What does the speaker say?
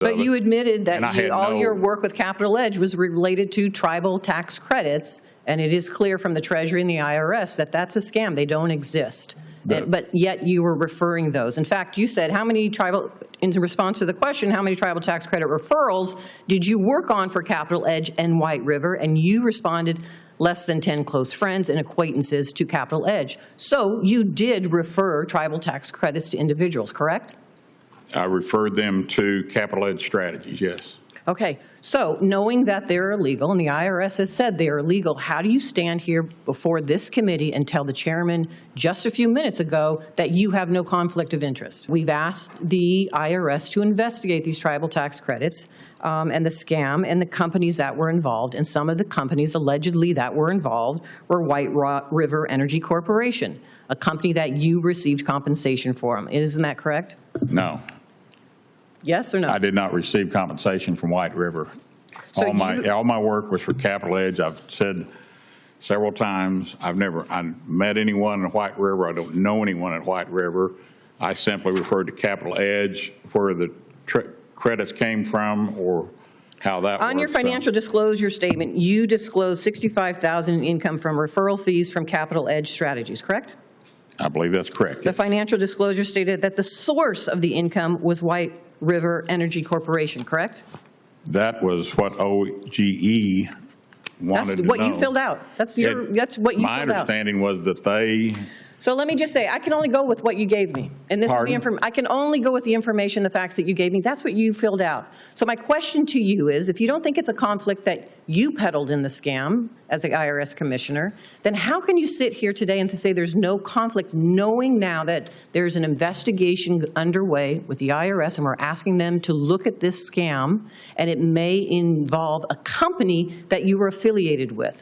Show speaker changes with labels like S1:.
S1: But you admitted that all your
S2: no,
S1: work with Capital Edge was related to tribal tax credits, and it is clear from the Treasury and the IRS that that's a scam. They don't exist. But yet you were referring those. In fact, you said how many tribal, in response to the question, how many tribal tax credit referrals did you work on for Capital Edge and White River? And you responded less than 10 close friends and acquaintances to Capital Edge. So you did refer tribal tax credits to individuals, correct?
S2: I referred them to Capital Edge Strategies, yes.
S1: Okay, so knowing that they're illegal, and the IRS has said they are illegal, how do you stand here before this committee and tell the chairman just a few minutes ago that you have no conflict of interest? We've asked the IRS to investigate these tribal tax credits and the scam and the companies that were involved, and some of the companies allegedly that were involved were White River Energy Corporation, a company that you received compensation for. Isn't that correct?
S2: No.
S1: Yes or no?
S2: I did not receive compensation from White River.
S1: So
S2: all my work was for Capital Edge. I've said several times, I met anyone in White River. I don't know anyone at White River. I simply referred to Capital Edge, where the credits came from or how that works.
S1: On your financial disclosure statement, you disclosed $65,000 in income from referral fees from Capital Edge Strategies, correct?
S2: I believe that's correct.
S1: The financial disclosure stated that the source of the income was White River Energy Corporation, correct?
S2: That was what OGE wanted to know.
S1: That's what you filled out. That's what you filled out.
S2: My understanding was that they...
S1: So let me just say, I can only go with what you gave me. And this
S2: Pardon?
S1: is the I can only go with the information, the facts that you gave me. That's what you filled out. So my question to you is, if you don't think it's a conflict that you peddled in the scam as the IRS commissioner, then how can you sit here today and to say there's no conflict, knowing now that there's an investigation underway with the IRS and we're asking them to look at this scam and it may involve a company that you were affiliated with?